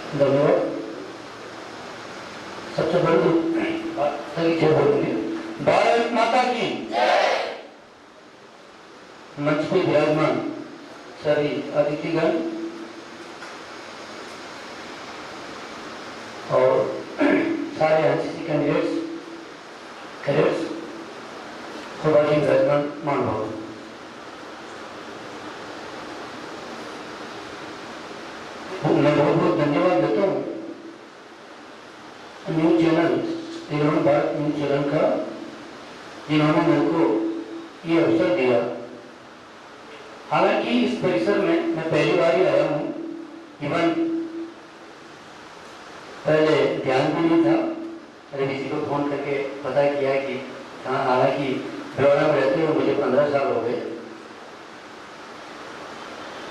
धन्यवाद। सबसे बड़ी बात सही से बोलेंगे। भारत माता की मंच पे विराजमान सभी अतिथिगण और सारे एनसीसी कैंडिडेट्स कैडेट्स सौभाग्य विराजमान मानव, मैं बहुत बहुत धन्यवाद देता हूँ न्यूज चैनल एवं भारत न्यूज चैनल का, जिन्होंने मेरे को ये अवसर दिया। हालांकि इस परिसर में मैं पहली बार ही आया हूँ, इवन पहले ध्यान भी नहीं था। अरे किसी को फोन करके पता किया कि हाँ, हालांकि बड़ौदा में रहते हुए मुझे 15 साल हो गए।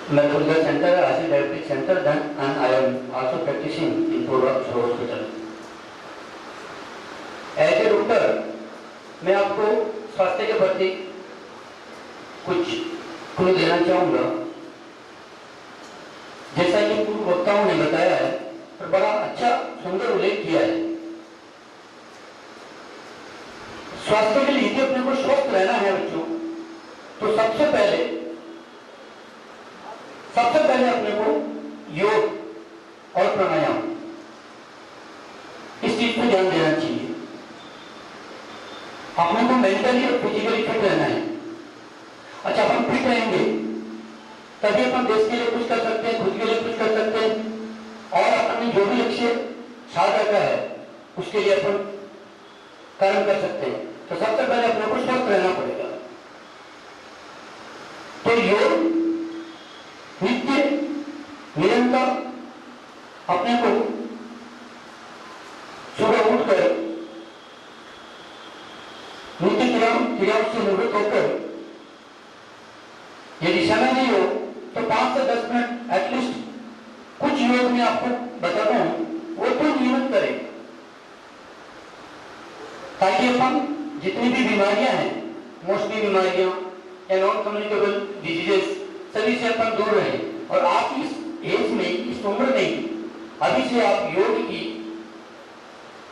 Medical Center as a diabetic center, then and I am also practicing in Purva Hospital. As a doctor, मैं आपको स्वास्थ्य के प्रति कुछ क्लू देना चाहूँगा। जैसा कि पूर्व वक्ताओं ने बताया है और बड़ा अच्छा सुंदर उल्लेख किया है, स्वास्थ्य के लिए यदि अपने को स्वस्थ रहना है बच्चों, तो सबसे पहले अपने को योग और प्राणायाम इस चीज पर ध्यान देना चाहिए। अपने को मेंटली और फिजिकली फिट रहना है। अच्छा, हम फिट रहेंगे तभी अपन देश के लिए कुछ कर सकते हैं, खुद के लिए कुछ कर सकते हैं और अपने जो भी लक्ष्य साध रखा है उसके लिए अपन कर्म कर सकते हैं। तो सबसे पहले अपने को स्वस्थ रहना पड़ेगा। तो योग नित्य निरंतर अपने को सुबह उठकर नित्य क्रियाओं से निवृत्त होकर, यदि समय नहीं हो तो 5 से 10 मिनट एटलीस्ट कुछ योग में आपको बताता हूं, वो तो नियमित करें, ताकि अपन जितनी भी बीमारियां हैं, मोस्टली बीमारियां या नॉन कम्युनिकेबल डिजीजेस, सभी से अपन दूर रहे। और आप इस एज में, इस उम्र में अभी से आप योग की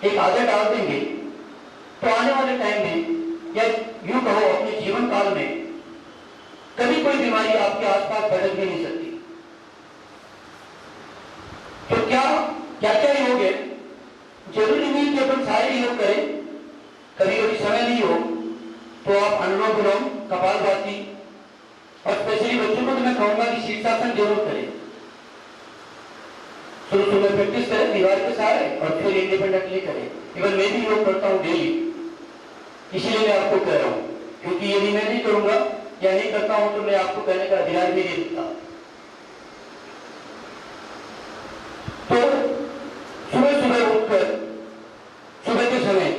एक आदत डाल देंगे तो आने वाले टाइम में या यूं कहो अपने जीवन काल में कभी कोई बीमारी आपके आसपास भटक भी नहीं सकती। तो क्या योग है? जरूरी नहीं कि अपन सारे योग करें। कभी कभी समय नहीं हो तो आप अनुलोम विलोम, कपालभाति और स्पेशली बच्चों को तो मैं कहूंगा कि शीर्षासन जरूर करें। शुरू में प्रैक्टिस करें दीवार के सहारे और फिर इंडिपेंडेंटली करें। इवन मैं भी योग करता हूं डेली, इसीलिए मैं आपको कह रहा हूं, क्योंकि यदि मैं नहीं करूंगा या नहीं करता हूं तो मैं आपको कहने का अधिकार भी नहीं देता। तो सुबह उठकर सुबह के समय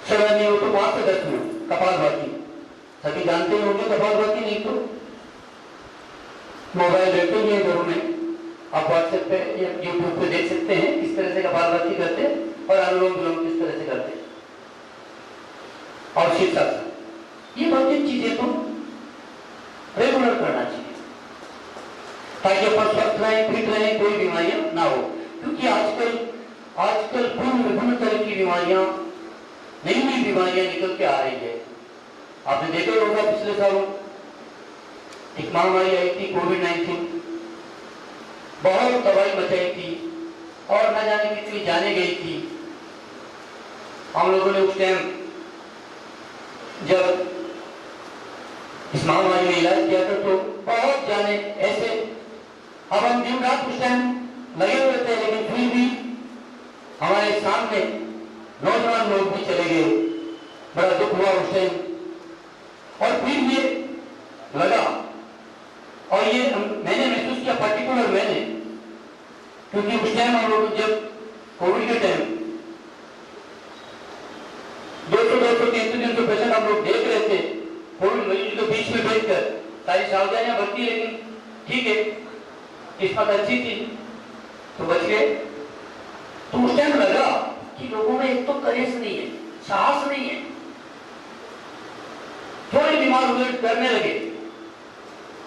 नहीं हो तो 5 से 10 मिनट कपालभाति, सभी जानते होंगे कपालभाति, नहीं तो मोबाइल रहते ही घरों में, आप व्हाट्सएप पे या यूट्यूब पे देख सकते हैं किस तरह से कपालभाति करते हैं और अनुलोम विलोम किस तरह से करते हैं और शीर्षासन। ये बहुत चीजें तो रेगुलर करना चाहिए ताकि अपन स्वस्थ रहें, फिट रहें, कोई बीमारियां ना हो। क्योंकि आजकल विभिन्न तरह की बीमारियां, नई बीमारियां निकल के आ रही है। आपने देखा होगा पिछले सालों एक महामारी आई थी कोविड-19, बहुत तबाही मचाई थी और न जाने कितनी जाने गई थी। हम लोगों ने उस टाइम जब इस महामारी में इलाज किया था तो बहुत जाने ऐसे, अब हम दिन रात उस टाइम लगे हुए थे, लेकिन फिर भी हमारे सामने नौजवान लोग भी चले गए। बड़ा दुख हुआ उस टाइम। और फिर ये लगा और ये मैंने महसूस किया, पर्टिकुलर मैंने, क्योंकि उस टाइम हम लोग जब कोविड के टाइम 200-300 पेशेंट हम लोग देख रहे थे कोविड मरीज के बीच में बैठकर, सारी सावधानियां बरती, लेकिन ठीक है, किस्मत अच्छी थी तो बच गए। तो उस टाइम लगा कि लोगों में एक तो करेज नहीं है, साहस नहीं है, थोड़े बीमार हुए डरने लगे।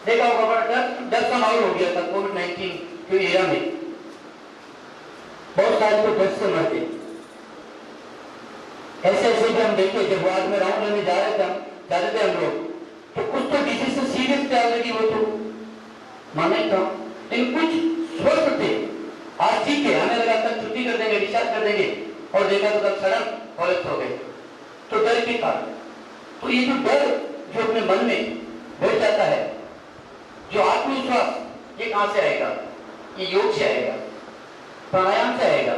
देखा होगा बड़ा डर सा माहौल हो गया था कोविड-19 के एरा में, बहुत सारे तो डर से मर गए। ऐसे ऐसे भी हम देखे, जब वार्ड में राउंड लेने जा रहे थे हम लोग, तो कुछ तो डिजीज से सीरियस थे ऑलरेडी, वो तो माना ही था, लेकिन कुछ स्वस्थ थे, आज ठीक है, हमें लगा था छुट्टी कर देंगे, डिस्चार्ज कर देंगे, और देखा तो कल सडन कॉलेज हो गए। तो डर के कारण, तो ये जो डर जो अपने मन में बैठ जाता है, जो आत्मविश्वास, ये कहां से आएगा? ये योग से आएगा, प्राणायाम से आएगा।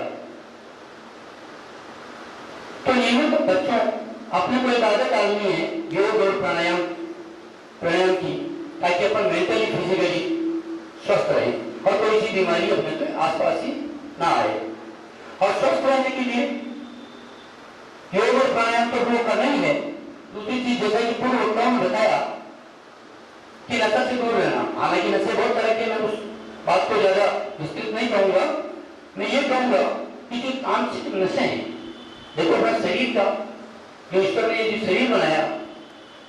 तो ये तो बच्चों अपने को एक आदत डालनी है योग और प्राणायाम की, ताकि अपन मेंटली फिजिकली स्वस्थ रहे और कोई सी बीमारी अपने को आसपास ही ना आए। और स्वस्थ रहने के लिए योग और प्राणायाम तो वो करना ही है। दूसरी चीज, जैसा कि पूर्व वक्ताओं ने बताया कि नशा से दूर रहना, हालांकि नशे बहुत तरह के, मैं उस बात को ज्यादा विस्तृत नहीं कहूंगा। मैं ये कहूंगा कि जो तामसिक नशे हैं, देखो अपना शरीर का जो ईश्वर ने जो शरीर बनाया,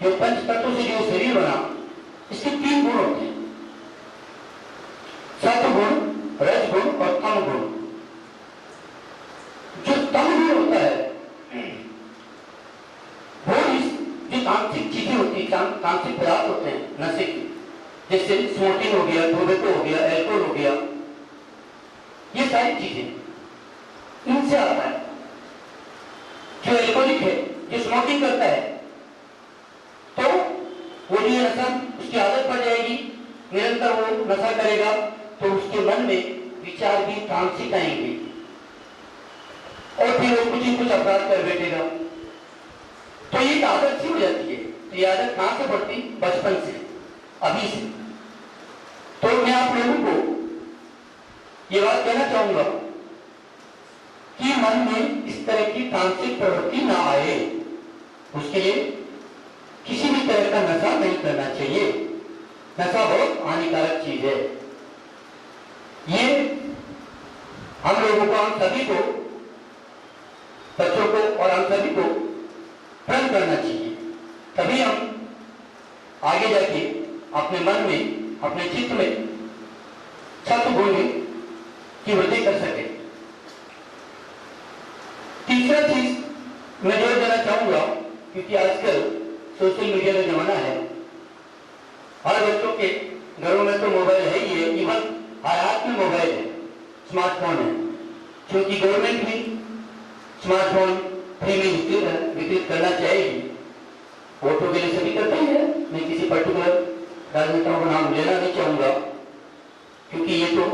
जो पंच तत्वों से जो शरीर बना, इसके 3 गुण होते हैं, सत्वगुण, रजगुण और तमगुण। जो तमगुण होता है वो जो तांत्रिक चीजें होती है, तांत्रिक पदार्थ होते हैं नशे के, जैसे स्मोकिंग हो गया, टोबैको हो गया, एल्कोहल हो गया, ये सारी चीजें इनसे आता है। जो एल्कोहलिक है, जो स्मोकिंग करता है, तो वो जो नशा, उसकी आदत पड़ जाएगी, निरंतर वो नशा करेगा, तो उसके मन में विचार भी तामसिक आएंगे और फिर वो कुछ अपराध कर बैठेगा। तो ये आदत सी हो जाती है। तो ये आदत कहां से बढ़ती? बचपन से, अभी से। तो मैं आप लोगों को ये बात कहना चाहूंगा कि मन में इस तरह की तामसिक प्रवृत्ति ना आए, उसके लिए किसी भी तरह का नशा नहीं करना चाहिए। नशा बहुत हानिकारक चीज है। ये हम लोगों को, हम सभी को, बच्चों को और हम सभी को प्रण करना चाहिए, तभी हम आगे जाके अपने मन में, अपने चित्त में सत्गुण की वृद्धि कर सके। तीसरा चीज मैं जोर देना चाहूंगा, क्योंकि आजकल सोशल मीडिया का जमाना है, हर बच्चों के घरों में तो मोबाइल है ही है, इवन हर हाथ में मोबाइल है, स्मार्टफोन है, क्योंकि गवर्नमेंट भी स्मार्टफोन फ्री में वितरित करना चाहेगी। वोटों के लिए सभी करते हैं, मैं किसी पर्टिकुलर राजनेताओं का नाम लेना नहीं चाहूंगा, क्योंकि ये तो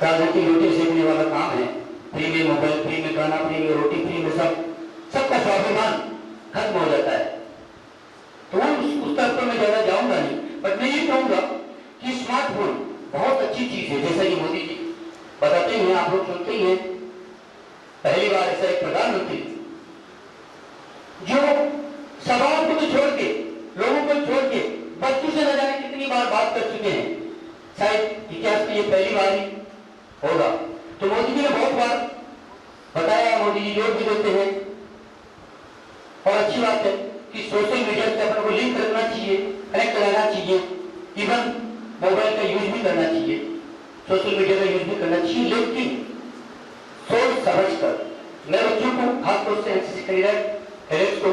राजनीतिक रोटी सेकने वाला काम है। फ्री में मोबाइल, फ्री में खाना, फ्री में रोटी, फ्री में सबका स्वाभिमान खत्म हो जाता है। तो उस तरफ पर मैं ज्यादा जाऊंगा नहीं, बट मैं ये कहूंगा कि स्मार्टफोन बहुत अच्छी चीज है। जैसा कि मोदी जी बताते हैं, आप लोग सुनते ही हैं, पहली बार ऐसा एक प्रधानमंत्री जो सवाल को तो छोड़ के, लोगों को छोड़ के, बच्चों से न जाने कितनी बार बात कर चुके हैं, शायद इतिहास में ये पहली बार ही होगा। तो मोदी जी ने बहुत बार बताया, मोदी जी जोर भी देते हैं, और अच्छी बात है कि सोशल मीडिया से अपने को लिंक रखना चाहिए, कनेक्ट रहना चाहिए, इवन मोबाइल का यूज भी करना चाहिए, सोशल मीडिया का यूज भी करना चाहिए, लेकिन सोच समझ कर। मैं बच्चों को, खासतौर से एनसीसी कैडेट्स को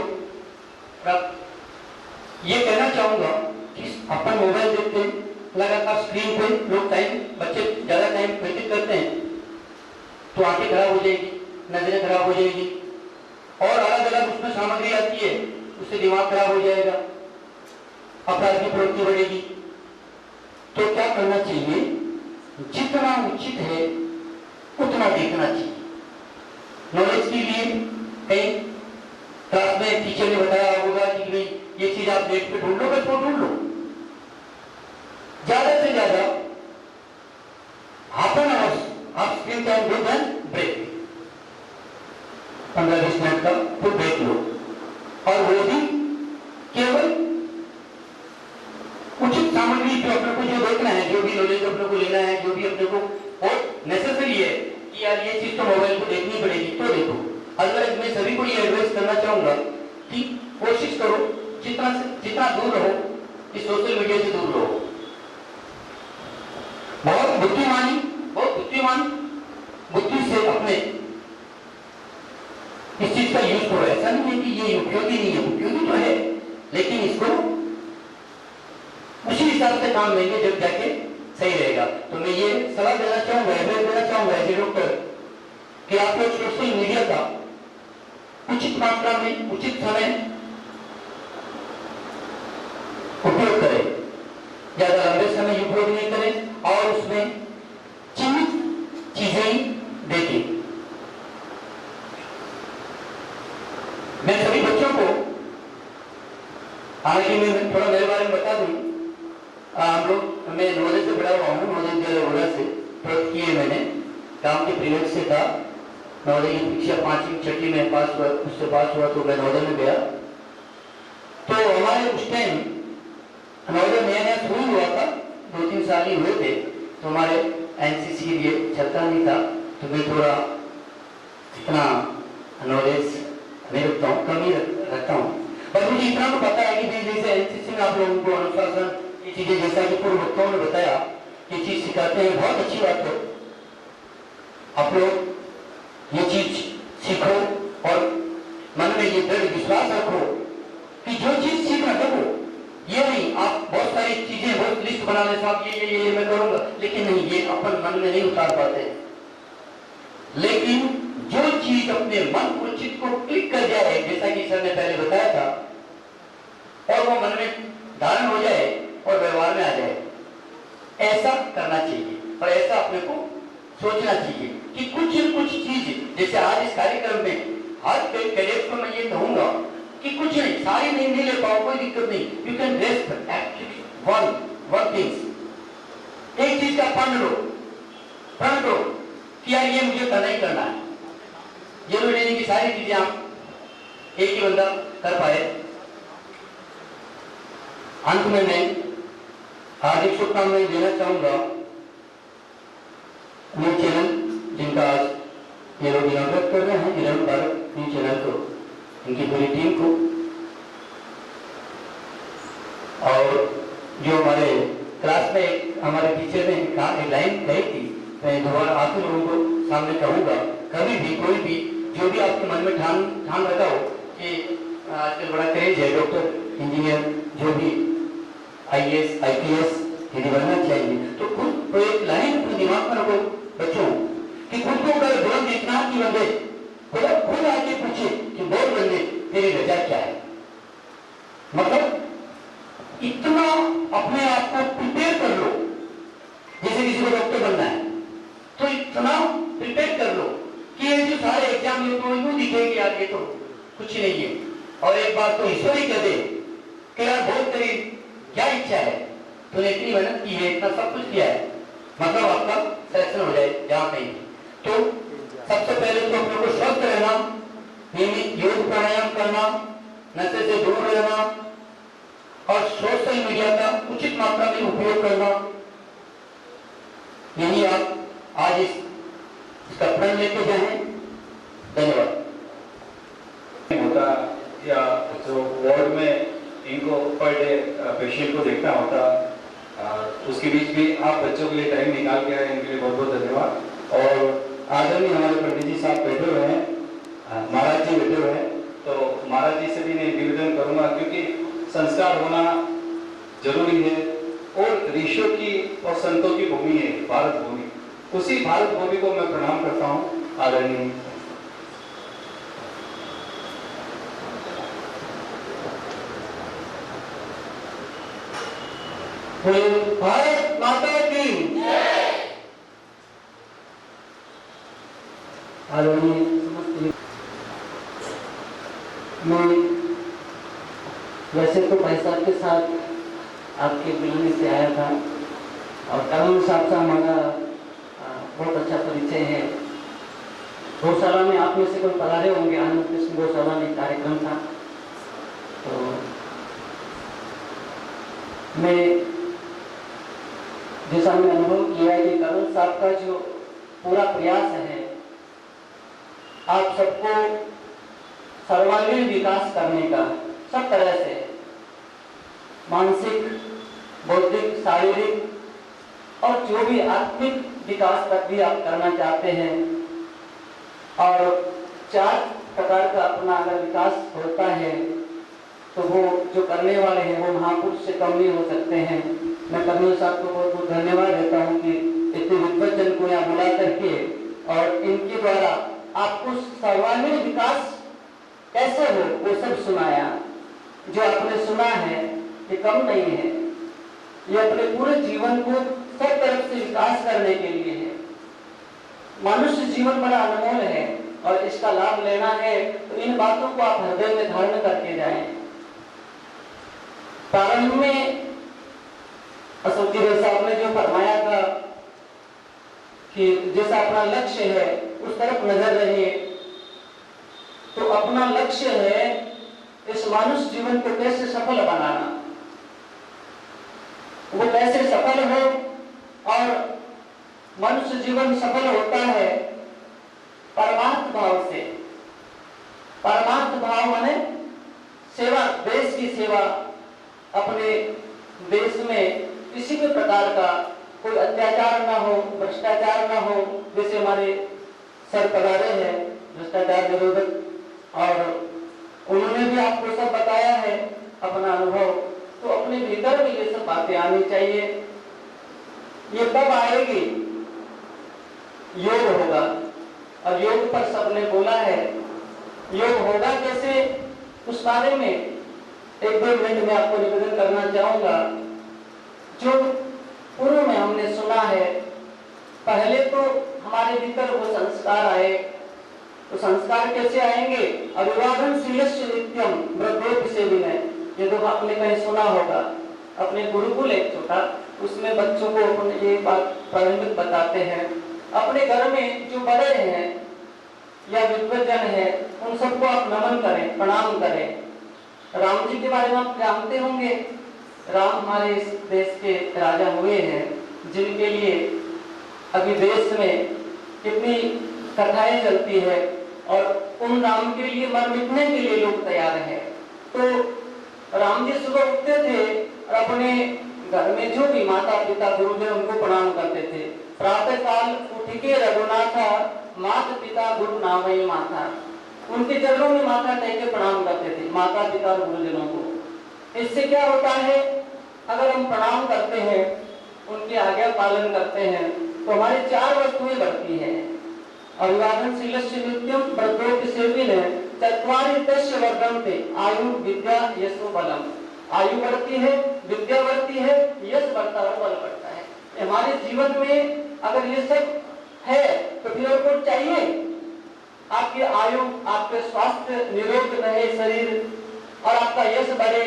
ये कहना चाहूंगा कि अपन मोबाइल देखते हैं, लगातार स्क्रीन पे लोग बच्चे ज्यादा टाइम व्यतीत करते हैं, तो आंखें खराब हो जाएगी, नजरें खराब हो जाएगी, और अलग अलग उसमें सामग्री आती है, उससे दिमाग खराब हो जाएगा, अपराध की प्रवृत्ति बढ़ेगी। तो क्या करना चाहिए? जितना उचित है उतना देखना चाहिए। नॉलेज के लिए कहीं क्लास में टीचर ने बताया होगा कि भाई ये चीज आप नेट पे ढूंढ लो, बस वो ढूंढ लो। ज्यादा से ज्यादा हाफ एन आवर आप स्क्रीन टाइम दो, देन ब्रेक, 15-20 मिनट का फिर ब्रेक लो, और वो भी केवल उचित सामग्री जो अपने को जो देखना है, जो भी नॉलेज अपने को लेना है, जो भी अपने को और नेसेसरी है कि यार ये चीज तो मोबाइल को देखनी पड़ेगी, तो देखो। अदरवाइज मैं सभी को ये एडवाइस करना चाहूंगा कि कोशिश करो जितना दूर रहो इस सोशल बुद्धिमानी, बहुत बुद्धिमान बुद्धि से अपने इस चीज का यूज करो। ऐसा नहीं है कि ये उपयोगी नहीं है, उपयोगी तो है, लेकिन इसको उसी हिसाब से काम लेंगे जब जाके सही रहेगा। तो मैं ये सलाह देना चाहूंगा, एडवाइस देना चाहूंगा एज ए डॉक्टर कि आप लोग सोशल मीडिया का उचित मात्रा में उचित समय उपयोग करें, ज्यादा लंबे समय उपयोग नहीं करें और उसमें सीमित चीजें देखें। मैं सभी बच्चों को, हालांकि मैं थोड़ा मेरे बारे में बता दूं, हम लोग, मैं नवोदय से बड़ा हुआ हूँ, नवोदय विद्यालय बड़ा से ट्वेल्थ किए मैंने, काम के पीरियड से था। नवोदय की परीक्षा 5वीं 6वीं में पास हुआ, उससे पास हुआ तो मैं नवोदय में गया। तो हमारे उस टाइम नवोदय नया नया शुरू हुआ था, 2-3 साल ही हुए थे, तो हमारे एनसीसी ये चलता नहीं था, तो मैं थोड़ा इतना नॉलेज नहीं रखता हूँ, कम ही रखता हूँ। पर मुझे इतना तो पता है कि जैसे एनसीसी में आप लोगों को अनुशासन, ये चीजें जैसा कि पूर्व वक्ताओं ने बताया, ये चीज सिखाते हैं, बहुत अच्छी बात है। आप लोग ये चीज सीखो और मन में ये दृढ़ विश्वास रखो कि जो चीज सीखना देखो, ये नहीं आप बहुत सारी चीजें, बहुत लिस्ट बना ले साहब, ये मैं करूंगा, लेकिन नहीं, ये अपन मन में नहीं उतार पाते। लेकिन जो चीज अपने मन को, चित्त को क्लिक कर जाए, जैसा कि सर ने पहले बताया था, और वो मन में धारण हो जाए और व्यवहार में आ जाए, ऐसा करना चाहिए। और ऐसा अपने को सोचना चाहिए कि कुछ चीज, जैसे आज इस कार्यक्रम में हर कैडेट को मैं ये कहूंगा कि कुछ नहीं, सारी नहीं ले पाओ, कोई दिक्कत नहीं, you can rest one things. एक चीज का प्रण लो कि यार ये मुझे करना ही करना है। जरूरी नहीं कि सारी चीजें आप एक ही बंदा कर पाए। अंत में मैं हार्दिक शुभकामनाएं देना चाहूंगा न्यूज चैनल, जिनका आज ये लोग इनाग्रेट कर रहे हैं, इरम भारत न्यूज चैनल को, इनकी पूरी टीम को, और जो हमारे क्लास में एक हमारे टीचर ने कहा, एक लाइन कही थी, मैं दोबारा आप लोगों को सामने कहूंगा, कभी भी कोई भी जो भी आपके मन में ठान रखा हो कि आजकल बड़ा क्रेज है डॉक्टर, इंजीनियर, जो भी आईएएस आईपीएस यदि बनना चाहिए, तो खुद तो एक लाइन अपने दिमाग में रखो बच्चों कि खुद को अगर बुलंद इतना की बंदे खुद आके पूछे कि बोल बंदे तेरी वजह क्या है, मतलब इतना अपने आप को प्रिपेयर कर लो। जैसे किसी को डॉक्टर बनना है तो इतना प्रिपेयर कर लो कि ये जो सारे एग्जाम ये तो यूं दिखेंगे यार ये तो कुछ नहीं है, और एक बार तो ईश्वर ही कह दे कि यार बहुत तेरी क्या इच्छा है, तूने इतनी मेहनत की है, इतना सब कुछ किया है, मतलब आपका सिलेक्शन हो जाए जहां कहीं। तो सबसे पहले तो अपने को स्वस्थ रहना, नियमित योग प्राणायाम करना, नशे से दूर रहना और सोशल मीडिया का उचित मात्रा में उपयोग करना, यही आप आज इसका प्रण लेके जाएं। धन्यवाद। होता या जो वार्ड में इनको पर डे पेशेंट को देखना होता, उसके बीच भी आप बच्चों के लिए टाइम निकाल के आए, इनके लिए बहुत बहुत धन्यवाद। और आदरणीय हमारे पंडित जी साहब बैठे हुए हैं, महाराज जी बैठे हुए हैं, तो महाराज जी से भी मैं निवेदन करूंगा, क्योंकि संस्कार होना जरूरी है और ऋषियों की और संतों की भूमि है भारत भूमि, उसी भारत भूमि को मैं प्रणाम करता हूँ। आदरणीय भारत माता की आदरणीय मैं वैसे तो भाई साहब के साथ आपके बुलाने से आया था, और करण साहब से हमारा बहुत अच्छा परिचय है। गौशाला में आप में से कोई पधारे होंगे, आनंद कृष्ण गौशाला में कार्यक्रम था, तो मैं जैसा मैंने अनुभव किया है कि करण साहब का जो पूरा प्रयास है आप सबको सर्वांगीण विकास करने का, सब तरह से मानसिक, बौद्धिक, शारीरिक और जो भी आत्मिक विकास तक भी आप करना चाहते हैं, और 4 प्रकार का अपना अगर विकास होता है तो वो जो करने वाले हैं वो महापुरुष से कम नहीं हो सकते हैं। मैं कर्नल साहब को बहुत बहुत धन्यवाद देता हूँ कि इतने विद्वजन को यहाँ बुला करके और इनके द्वारा आपको सर्वांगीण विकास कैसे हो वो सब सुनाया। जो आपने सुना है ये कम नहीं है, ये अपने पूरे जीवन को सब तरफ से विकास करने के लिए है। मनुष्य जीवन बड़ा अनमोल है और इसका लाभ लेना है तो इन बातों को आप हृदय में धारण करके जाएं। प्रारंभ में अशोक जी साहब ने जो फरमाया था कि जैसा अपना लक्ष्य है उस तरफ नजर रहिए, तो अपना लक्ष्य है इस मानुष जीवन को कैसे सफल बनाना, वो कैसे सफल हो। और मनुष्य जीवन सफल होता है परमार्थ भाव से। परमार्थ भाव माने सेवा, देश की सेवा। अपने देश में किसी भी प्रकार का कोई अत्याचार ना हो, भ्रष्टाचार ना हो। जैसे हमारे सर पधारे हैं भ्रष्टाचार निरोधक, और उन्होंने भी आपको सब बताया है अपना अनुभव, तो अपने भीतर भी ये सब बातें आनी चाहिए। ये कब आएगी? योग होगा, और योग पर सबने बोला है। योग होगा कैसे, उस बारे में 1-2 मिनट में आपको निवेदन करना चाहूंगा। जो पूर्व में हमने सुना है, पहले तो हमारे भीतर वो संस्कार आए, तो संस्कार कैसे आएंगे? अभिवादन शीलस्य नित्यम ब्रह्मोपि से विनय। ये तो आपने कहीं सुना होगा। अपने गुरुकुल एक छोटा, उसमें बच्चों को अपन ये बात प्रारंभिक बताते हैं। अपने घर में जो बड़े हैं या विद्वजन है उन सबको आप नमन करें, प्रणाम करें। राम जी के बारे में आप जानते होंगे। राम हमारे इस देश के राजा हुए हैं, जिनके लिए अभी देश में कितनी कथाएं चलती है, और उन राम के लिए मर मिटने के लिए लोग तैयार हैं। तो राम जी सुबह उठते थे और अपने घर में जो भी माता पिता गुरुजन उनको प्रणाम करते थे। प्रातः काल उठ के रघुनाथा माता पिता गुरु नामई माता, उनके चरणों में माथा टेक के प्रणाम करते थे, माता पिता और गुरुजनों को। इससे क्या होता है, अगर हम प्रणाम करते हैं, उनके आज्ञा पालन करते हैं, तो हमारी 4 वस्तुएं बढ़ती हैं। अभिवादन शीलस्य नित्यम ब्रह्मोपि से विनय चत्वारि तस्य वर्धन्ते आयु विद्या यशो बलम। आयु बढ़ती है, विद्या बढ़ती है, यश बढ़ता है, बल बढ़ता है। हमारे जीवन में अगर ये सब है तो फिर और कुछ चाहिए? आपकी आयु, आपके स्वास्थ्य निरोग रहे शरीर, और आपका यश बढ़े,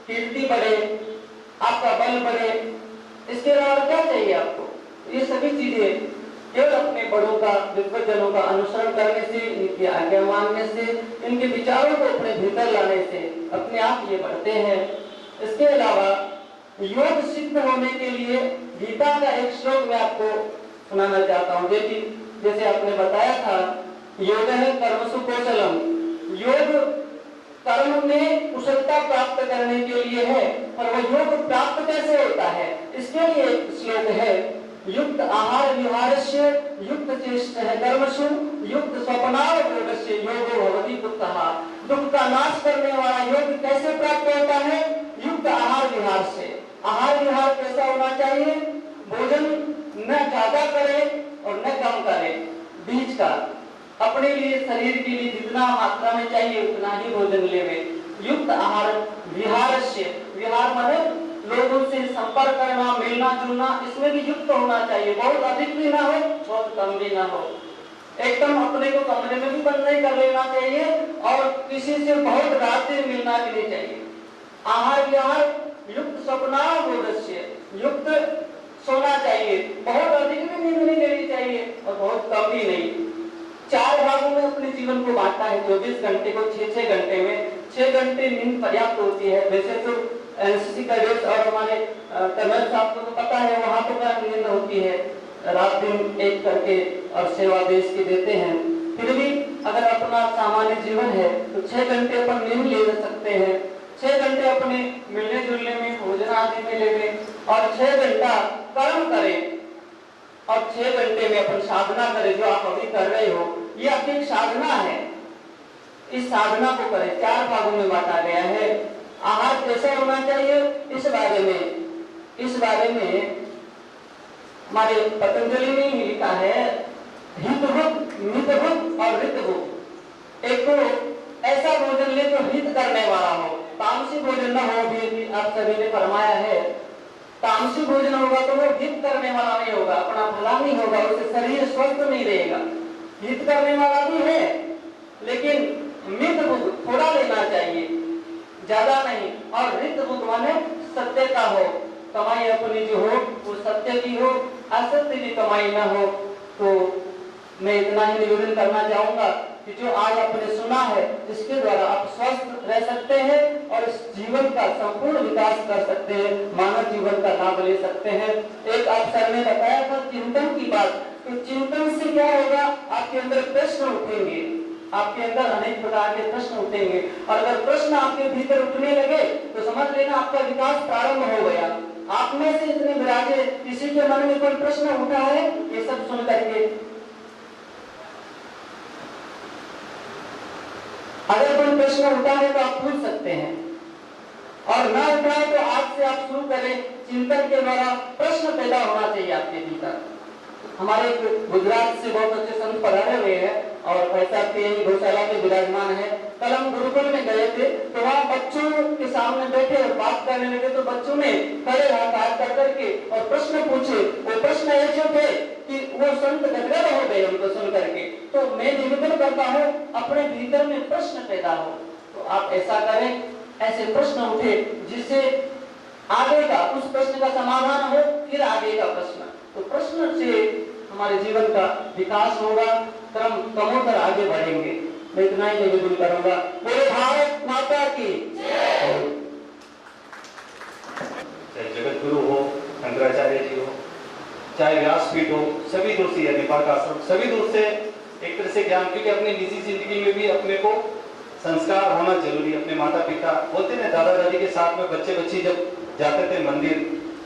कीर्ति बढ़े, आपका बल बढ़े, इसके अलावा क्या चाहिए आपको? ये सभी चीजें केवल अपने बड़ों का, विद्वजनों का अनुसरण करने से, इनकी आज्ञा मानने से, इनके विचारों को अपने भीतर लाने से अपने आप ये बढ़ते हैं। इसके अलावा योग सिद्ध होने के लिए गीता का एक श्लोक मैं आपको सुनाना चाहता हूँ। जैसे आपने बताया था, योग है कर्मसु कौशलम। योग कर्म में कुशलता प्राप्त करने के लिए है, पर वह योग प्राप्त कैसे होता है, इसके लिए एक श्लोक है। युक्त आहार विहारस्य युक्त चेष्टः कर्मसु युक्त स्वप्नावबोधस्य योगो भवति दुःखः। दुख का नाश करने वाला योग कैसे प्राप्त होता है? युक्त आहार विहार से। आहार विहार कैसा होना चाहिए? भोजन न ज्यादा करे और न कम करे, बीच का। अपने लिए, शरीर के लिए जितना मात्रा में चाहिए उतना ही भोजन लेवे। युक्त आहार विहारस्य, विहार माने लोगों से संपर्क करना, मिलना जुलना, इसमें भी युक्त होना चाहिए। बहुत अधिक भी ना हो, बहुत कम भी ना हो। एकदम अपने को कमरे में भी बंद नहीं कर लेना चाहिए, और किसी से बहुत रात में मिलना भी नहीं चाहिए। आहार विहार युक्त स्वप्नावबोधस्य, युक्त सोना चाहिए, बहुत अधिक भी नींद नहीं लेनी चाहिए और बहुत कम भी नहीं। 4 भागों में अपने जीवन को बांटा है। 24 घंटे को 6-6 घंटे में 6 घंटे नींद पर्याप्त होती है। वैसे तो एनसीसी कैडेट्स और हमारे कर्नल साहब को तो पता है, वहां तो क्या नींद होती है, रात दिन एक करके और सेवा देश की देते हैं। फिर भी अगर अपना सामान्य जीवन है तो 6 घंटे अपन नींद ले सकते हैं, 6 घंटे अपने मिलने जुलने में, भोजन आदि में ले लें, और 6 घंटा कर्म करें। और 6 घंटे में अपन साधना करें, जो आप अभी कर रहे हो, ये आपकी एक साधना है। इस साधना को करें। 4 भागों में बांटा गया है। आहार कैसा होना चाहिए, इस बारे में हमारे पतंजलि ने ही लिखा है, हितभुक, मितभुक और ऋतभुक। एक तो ऐसा भोजन ले जो हित करने वाला हो, तामसी भोजन न हो, भी आप सभी ने फरमाया है। तामसी भोजन होगा तो वो हित करने वाला नहीं होगा, अपना भला नहीं होगा, उससे शरीर स्वस्थ नहीं रहेगा। हित करने वाला भी है, लेकिन मितभुक थोड़ा लेना चाहिए, ज्यादा नहीं। और ऋतभुक माने सत्य का हो, कमाई अपनी जो हो वो सत्य की हो, असत्य की कमाई ना हो। तो मैं इतना ही निवेदन करना चाहूंगा कि जो आज आपने सुना है, इसके द्वारा आप स्वस्थ रह सकते हैं और इस जीवन का संपूर्ण विकास कर सकते हैं, मानव जीवन का लाभ ले सकते हैं। एक आप सर ने बताया था चिंतन की बात, तो चिंतन से क्या होगा, आपके अंदर प्रश्न उठेंगे, आपके अंदर अनेक प्रकार के प्रश्न उठेंगे, और अगर प्रश्न आपके भीतर उठने लगे तो समझ लेना आपका विकास प्रारंभ हो गया। आप में से इतने विराजे, किसी के मन में कोई प्रश्न उठा है, ये सब सुन करके अगर कोई प्रश्न उठा है तो आप पूछ सकते हैं, और ना उठाए तो आज से आप शुरू करें। चिंतन के द्वारा प्रश्न पैदा होना चाहिए आपके भीतर। हमारे गुजरात से बहुत अच्छे संत पधारे हुए हैं और ऐसा गौशाला में विराजमान है। कल हम गुरुकुल में गए थे, तो वहाँ बच्चों के सामने बैठे और बात करने लगे, तो बच्चों ने खड़े हाथ कर करके और प्रश्न पूछे। वो प्रश्न ऐसे थे कि वो संत गदगद हो गए उनको सुन करके। तो मैं निवेदन करता हूँ, अपने भीतर में प्रश्न पैदा हो, तो आप ऐसा करें, ऐसे प्रश्न उठे जिससे आगे का उस प्रश्न का समाधान हो, फिर आगे का प्रश्न। तो प्रश्न से हमारे जीवन का विकास होगा, क्रमोत्तर आगे बढ़ेंगे। मैं इतना ही निवेदन करूंगा। बोले भारत माता की जय। चाहे जगत गुरु हो, शंकराचार्य जी हो, चाहे व्यासपीठ हो, सभी दूर से, नेपाल का आश्रम, सभी दूर से एक तरह से ज्ञान, क्योंकि अपनी निजी जिंदगी में भी अपने को संस्कार होना जरूरी है। अपने माता पिता बोलते ना, दादा दादी के साथ में बच्चे बच्ची जब जाते थे मंदिर,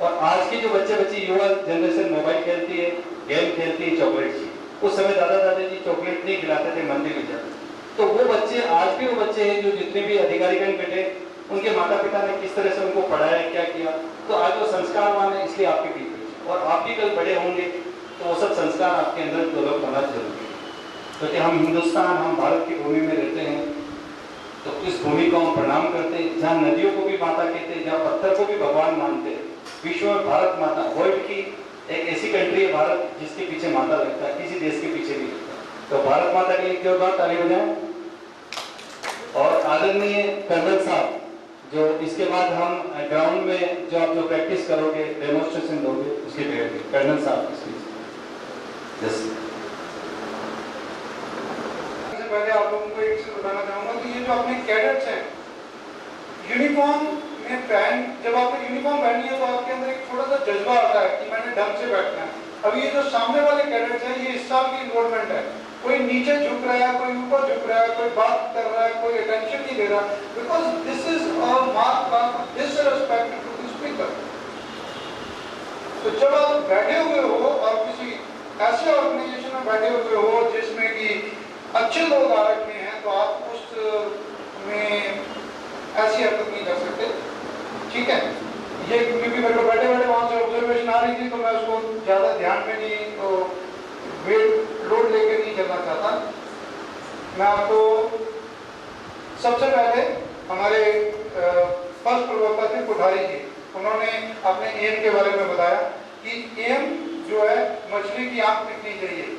और आज के जो बच्चे बच्ची युवा जनरेशन मोबाइल खेलती है, गेम खेलती है, चॉकलेट जी, उस समय दादा दादी जी चॉकलेट नहीं खिलाते थे, मंदिर में जाते। तो वो बच्चे आज भी वो बच्चे हैं जो जितने भी अधिकारीगण बैठे, उनके माता पिता ने किस तरह से उनको पढ़ाया, क्या किया, तो आज वो संस्कारवान है, इसलिए आपके पीछे। और आप भी कल बड़े होंगे तो वो सब संस्कार आपके अंदर डेवलप होना जरूरी है। क्योंकि हम हिंदुस्तान, हम भारत की भूमि में रहते हैं, तो इस भूमि को हम प्रणाम करते हैं, जहाँ नदियों को भी माता कहते हैं, जहाँ पत्थर को भी भगवान मानते हैं। विश्व में भारत माता, वर्ल्ड की एक ऐसी कंट्री है भारत, जिसके पीछे माता लगता है, किसी देश के पीछे नहीं लगता। तो भारत माता के लिए क्यों बात, ताली बजाएं। और आदरणीय कर्नल साहब, जो इसके बाद हम ग्राउंड में जो आप जो प्रैक्टिस करोगे, डेमोन्स्ट्रेशन दोगे, उसके पहले कर्नल साहब पहले आप लोगों को एक चीज बताना चाहूंगा कि ये जो अपने कैडेट्स हैं, यूनिफॉर्म में जब आपको यूनिफॉर्म पहनी है तो आपके अंदर एक थोड़ा सा जज्बा आता है कि मैंने ढंग से बैठना है। अब ये जो सामने वाले कैडेट्स हैं, ये इस साल की इन्वॉल्वमेंट है, कोई नीचे झुक रहा है, कोई ऊपर झुक रहा है, कोई बात कर रहा है, कोई अटेंशन नहीं दे रहा, because this is a mark of disrespect to the speaker. तो जब आप बैठे हुए हो और किसी ऐसे ऑर्गेनाइजेशन में बैठे हुए हो जिसमें कि अच्छे लोग आ रखे हैं, तो आप उसमें ऐसी हरकत नहीं कर सकते, ठीक है। ये क्योंकि मेरे को बैठे बैठे वहां से ऑब्जर्वेशन आ रही थी, तो मैं उसको ज्यादा ध्यान में नहीं, तो वेट लोड लेके नहीं चलना चाहता। मैं आपको सबसे पहले हमारे फर्स्ट प्रवक्ता थे कोठारी जी, उन्होंने अपने एम के बारे में बताया कि एम जो है मछली की आंख दिखनी चाहिए।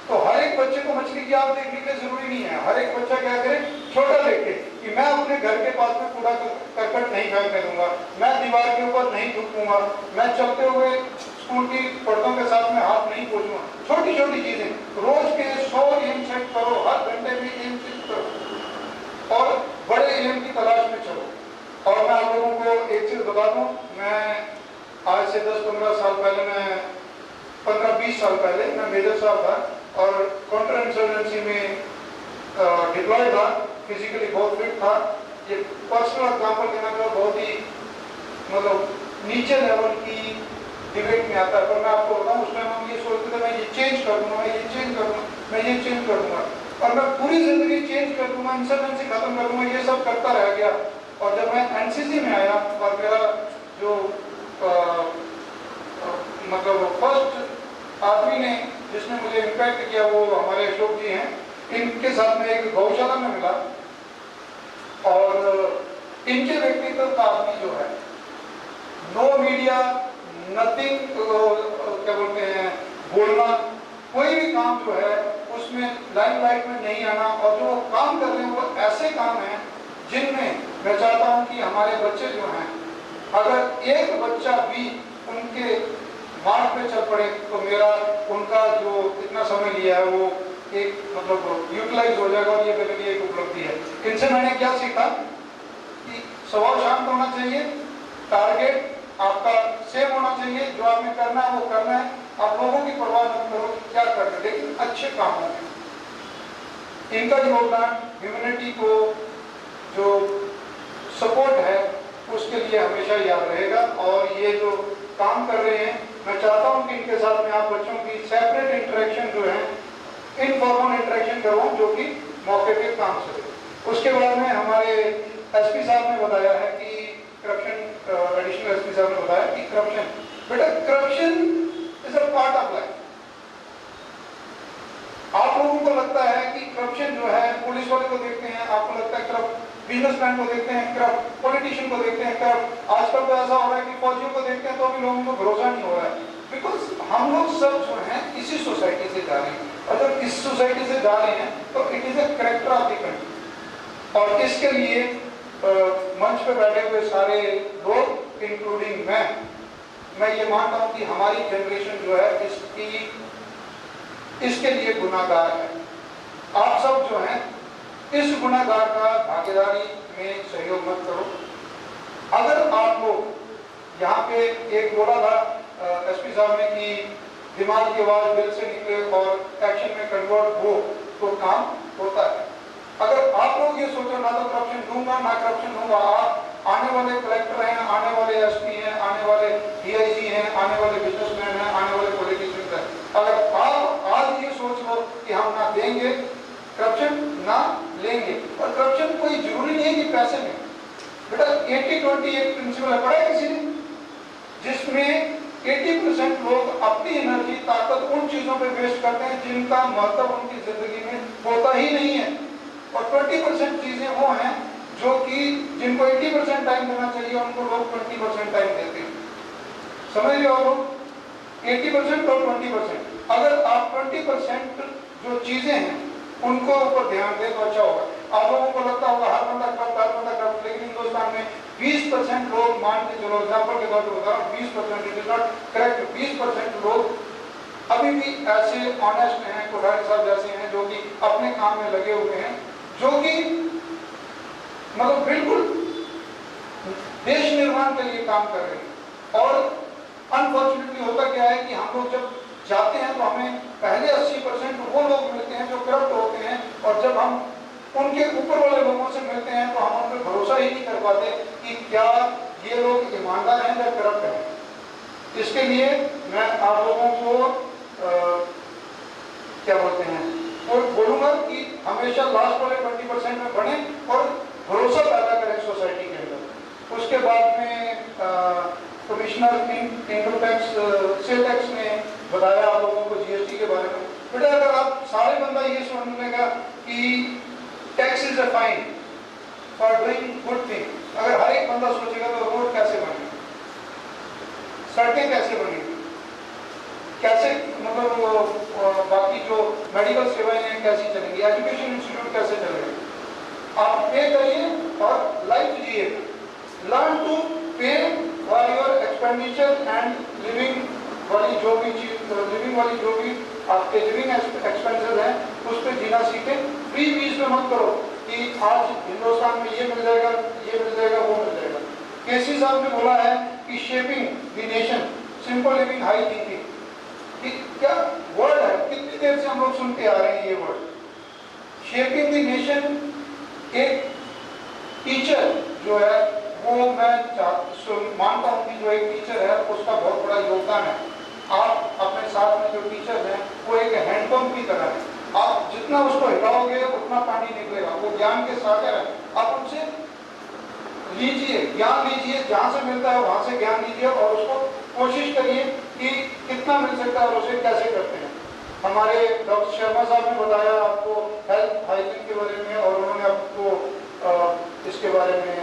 तो हर एक बच्चे को मछली की आंख देखने के जरूरी नहीं है। हर एक बच्चा क्या करे, छोटा देखे कि मैं अपने घर के पास में कूड़ा करकट नहीं फेंकने दूंगा, मैं दीवार के ऊपर नहीं थूकूंगा, मैं चलते हुए स्कूल की पर्दों के साथ में हाथ नहीं पोंछूंगा। छोटी छोटी चीजें रोज के 100 एम सेट करो, हर घंटे में एम सेट करो और बड़े एम की तलाश में चलो। और मैं आप लोगों को एक चीज बता दूं, मैं आज से 10-15 साल पहले, मैं 15-20 साल पहले मैं मेजर साहब था और काउंटर इंसर्जेंसी में डिप्लॉय था, फिजिकली बहुत फिट था। ये पर्सनल एग्जाम्पल देना था, बहुत ही मतलब नीचे लेवल की डिबेट में आता है, पर मैं आपको बताऊं उस टाइम हम ये सोचते थे मैं ये चेंज कर दूंगा और मैं पूरी जिंदगी चेंज कर दूंगा, इंसल्वेंसी खत्म कर दूंगा, ये सब करता रह गया। और जब मैं एनसीसी में आया और मेरा जो मतलब फर्स्ट आदमी ने जिसने मुझे इम्पैक्ट किया वो हमारे अशोक जी हैं। इनके साथ में एक गौशाला में मिला और इनके व्यक्तित्व का आदमी जो है, नो मीडिया, नथिंग, क्या बोलते हैं, बोलना, कोई भी काम जो है उसमें लाइमलाइट में नहीं आना, और जो काम कर रहे हैं वो ऐसे काम हैं जिनमें मैं चाहता हूं कि हमारे बच्चे जो हैं, अगर एक बच्चा भी उनके मार्ग पे चल पड़े तो मेरा उनका जो इतना समय लिया है वो एक मतलब यूटिलाइज हो जाएगा, और ये मेरे लिए एक उपलब्धि है। इनसे मैंने क्या सीखा कि स्वभाव शांत होना चाहिए, टारगेट आपका सेम होना चाहिए, जो आपने करना है वो करना है, आप लोगों की परवाह न करो क्या कर रहे, लेकिन अच्छे कामों में इनका योगदान ह्यूमैनिटी को जो सपोर्ट है उसके लिए हमेशा याद रहेगा। और ये जो काम कर रहे हैं, मैं चाहता हूं कि इनके साथ में आप बच्चों की सेपरेट इंटरेक्शन जो है, इनफॉर्मल इंटरेक्शन करवाऊं जो कि मौके पे काम चले। उसके बाद में हमारे एसपी साहब ने बताया है कि करप्शन, एडिशनल एसपी साहब ने बताया कि करप्शन, बेटा corruption is a part of life. आप लोगों को लगता है कि करप्शन जो है, पुलिस वाले को देखते हैं आपको लगता है करप्ट, बिजनेसमैन को देखते हैं करप्ट, पॉलिटिशियन को देखते हैं करप्ट, आजकल तो ऐसा हो रहा है कि फौजियों को देखते हैं तो अभी लोगों को भरोसा नहीं हो रहा है, बिकॉज हम लोग सब जो हैं इसी सोसाइटी से जा रहे हैं, और जब इस सोसाइटी से जा रहे हैं तो it is a character of the country. और इसके लिए मंच पे बैठे हुए सारे लोग इंक्लूडिंग मैं ये मानता हूं कि हमारी जनरेशन जो है इसके लिए गुनाहगार है। आप सब जो हैं इस गुनाहगार का भागीदारी में सहयोग मत करो। अगर आप लोग यहाँ पे एक बोला था एसपी साहब ने कि दिमाग की आवाज दिल से निकले और एक्शन में कन्वर्ट हो तो काम होता है। अगर आप लोग ये सोचो ना तो करप्शन दूंगा ना करप्शन दूंगा, आप आने वाले कलेक्टर हैं, आने वाले एसपी हैं, आने वाले डीआईजी हैं, आने वाले बिजनेसमैन हैं, आने वाले पॉलिटिशियंस हैं, अगर आप आज ये सोच लो कि हम ना देंगे करप्शन ना लेंगे, और करप्शन कोई जरूरी नहीं है कि पैसे में, बेटा 80-20 एक प्रिंसिपल है, पढ़ा है किसी ने, जिसमें 80% लोग अपनी एनर्जी ताकत उन चीजों पे वेस्ट करते हैं जिनका महत्व उनकी जिंदगी में होता ही नहीं है, और 20% चीजें वो हैं जो कि जिनको 80% टाइम देना चाहिए उनको लोग 20% टाइम देते हैं। समझ रहे हो लोग, 80% और 20%, अगर आप 20% जो चीजें हैं उनको ऊपर ध्यान दें तो अच्छा होगा। आप लोगों को लगता होगा हर बंदा करप्ट, लेकिन हिंदुस्तान में 20% लोग, मान के चलो एग्जाम्पल के तौर पर बता रहा हूं, 20%, इट इज नॉट करेक्ट, 20% लोग अभी भी ऐसे ऑनेस्ट हैं, कोठारी साहब जैसे हैं जो कि अपने काम में लगे हुए हैं, जो कि मतलब बिल्कुल देश निर्माण के लिए काम कर रहे हैं। और अनफॉर्चुनेटली होता क्या है कि हम लोग जब जाते हैं तो हमें पहले 80% वो लोग मिलते हैं जो करप्ट होते हैं, और जब हम उनके ऊपर वाले लोगों से मिलते हैं तो हम उन पर भरोसा ही नहीं कर पाते कि क्या ये लोग ईमानदार हैं या करप्ट हैं। इसके लिए मैं आप लोगों को क्या बोलते हैं और बोलूंगा कि हमेशा लास्ट वाले 20% में बढ़े और भरोसा पैदा करें सोसाइटी के अंदर। उसके बाद में commissioner income tax sale tax ने बताया आप लोगों को जीएसटी के बारे में। बेटा अगर आप सारे बंदा ये सुनेगा कि tax is a fine for doing good thing, अगर हर एक बंदा सोचेगा तो रोड कैसे बनेगा, सड़कें कैसे बनेगी, कैसे मतलब बाकी जो मेडिकल सेवाएं हैं कैसी चलेंगी, एजुकेशन इंस्टीट्यूट कैसे चलेगा। आप पे करिए और लाइफ जिए, लर्न टू पे for your expenditure and living वाली जो भी चीज, लिविंग वाली जो भी आपके लिविंग एक्सपेंसेस हैं उस पर जीना सीखें। फ्री बीज में मत करो कि आज हिंदुस्तान में ये मिल जाएगा, ये मिल जाएगा, वो मिल जाएगा। केसी साहब ने बोला है कि shaping the nation, simple living, high thinking, क्या वर्ड है, कितनी देर से हम लोग सुनते आ रहे हैं ये वर्ड, शेपिंग द नेशन। एक टीचर जो है वो मैं मानता हूं कि जो एक टीचर है उसका बहुत बड़ा योगदान है। आप अपने साथ में जो टीचर हैं वो एक हैंडपंप की तरह है, आप जितना उसको हिलाओगे उतना पानी निकलेगा। वो ज्ञान के सागर है, आप उनसे लीजिए, ज्ञान लीजिए, जहाँ से मिलता है वहाँ से ज्ञान लीजिए और उसको कोशिश करिए कि कितना मिल सकता है और उसे कैसे करते हैं। हमारे डॉक्टर शर्मा साहब ने बताया आपको हेल्थ हाइजीन के बारे में और उन्होंने आपको इसके बारे में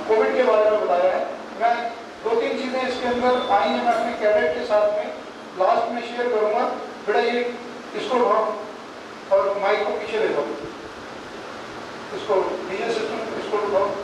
कोविड के बारे में बताया है। मैं 2-3 चीज़ें इसके अंदर आई हैं, मैं अपने कैडेट के साथ में लास्ट में शेयर करूँगा। बेटा ये इसको उठाओ और माइक को पीछे ले जाओ, इसको डीजे सिस्टम इसको उठाओ।